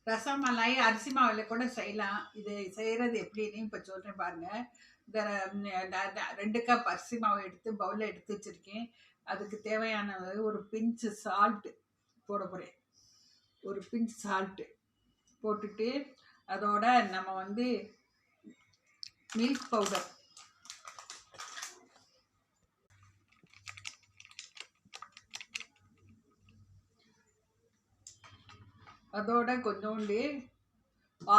ரசமலாய் அரிசி மாவில் கூட செய்யலாம். இது செய்கிறது எப்படின்னு இப்போ சொல்கிறேன் பாருங்கள். இந்த 2 கப் அரிசி மாவு எடுத்து பவுலில் எடுத்து வச்சுருக்கேன். அதுக்கு தேவையான ஒரு பிஞ்சு சால்ட்டு போட போகிறேன். ஒரு பிஞ்ச் சால்ட்டு போட்டுட்டு அதோட நம்ம வந்து மில்க் பவுடர் அதோட கொஞ்சோண்டு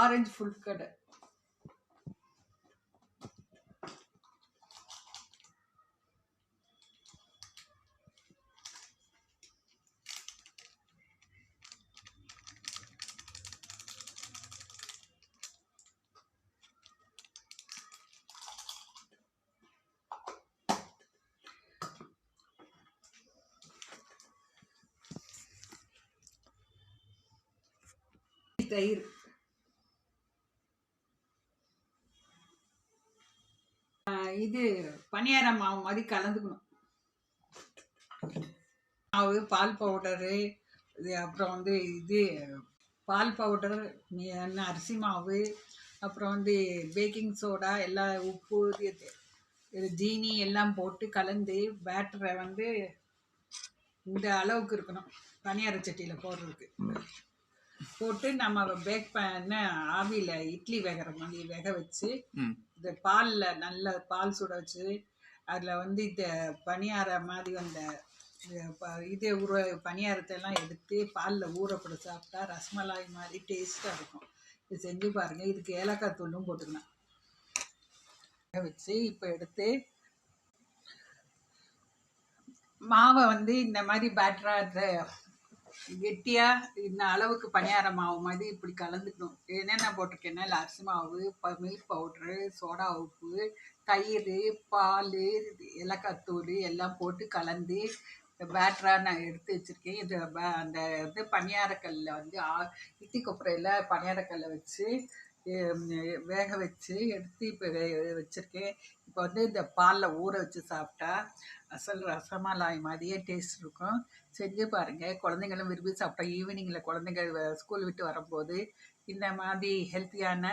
ஆரஞ்சு ஃபுல் கடை தயிர் இது பனியார மாவு மாதிரி கலந்துக்கணும். மாவு பால் பவுடரு இது அப்புறம் வந்து இது பால் பவுடர் அரிசி மாவு அப்புறம் வந்து பேக்கிங் சோடா எல்லாம் உப்பு ஜீனி எல்லாம் போட்டு கலந்து பேட்டரை வந்து இந்த அளவுக்கு இருக்கணும். பனியார சட்டியில் போடுறதுக்கு போட்டு நம்ம பேக் பண்ண ஆவியில் இட்லி வேகிற மாதிரி வேக வச்சு இந்த பாலில் நல்ல பால் சுட வச்சு அதில் வந்து இந்த பனியார மாதிரி அந்த இது பனியாரத்தெல்லாம் எடுத்து பாலில் ஊறப்பட சாப்பிட்டா ரசமலாய் மாதிரி டேஸ்ட்டாக இருக்கும். இது செஞ்சு பாருங்கள். இதுக்கு ஏலக்காய் தூளும் போட்டுக்கலாம். வேக வச்சு இப்போ எடுத்து மாவை வந்து இந்த மாதிரி பேட்டராக கெட்டியாக இந்த அளவுக்கு பனியார மாவு மாதிரி இப்படி கலந்துக்கணும். என்னென்ன போட்டிருக்கேன்னா அரிசி மாவு, மில்க் பவுட்ரு, சோடா உப்பு, தயிர், பால், ஏலக்காய் தூள் எல்லாம் போட்டு கலந்து பேட்டராக நான் எடுத்து வச்சுருக்கேன். இது அந்த இது பனியாரக்கல்லில் வந்து இட்லி கொப்பரையில் பனியாரக்கல்லை வச்சு வேக வச்சு எடுத்து இப்போ வச்சுருக்கேன். இப்போ வந்து இந்த பாலில் ஊற வச்சு சாப்பிட்டா அசல் ரசமலாய் மாதிரியே டேஸ்ட் இருக்கும். செஞ்சு பாருங்கள். குழந்தைங்களும் விரும்பி சாப்பிட்டா ஈவினிங்கில் குழந்தைங்க ஸ்கூல் விட்டு வரும்போது இந்த மாதிரி ஹெல்த்தியான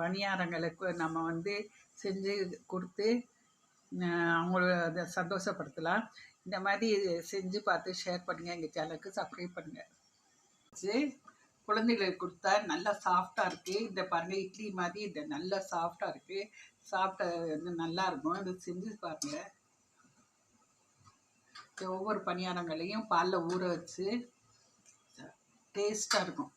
பணியாரங்களுக்கு நம்ம வந்து செஞ்சு கொடுத்து அவங்கள அதை சந்தோஷப்படுத்தலாம். இந்த மாதிரி செஞ்சு பார்த்து ஷேர் பண்ணுங்கள். எங்கள் சேனலுக்கு சப்ஸ்கிரைப் பண்ணுங்கள். குழந்தைகளுக்கு கொடுத்தா நல்லா சாஃப்டாக இருக்குது. இந்த பாருங்கள் இட்லி மாதிரி இந்த நல்லா சாஃப்டாக இருக்குது. சாப்பிட்ட வந்து நல்லாயிருக்கும். இது செஞ்சு பாருங்கள். ஒவ்வொரு பணியாரங்களையும் பாலில் ஊற வச்சு டேஸ்ட்டாக இருக்கும்.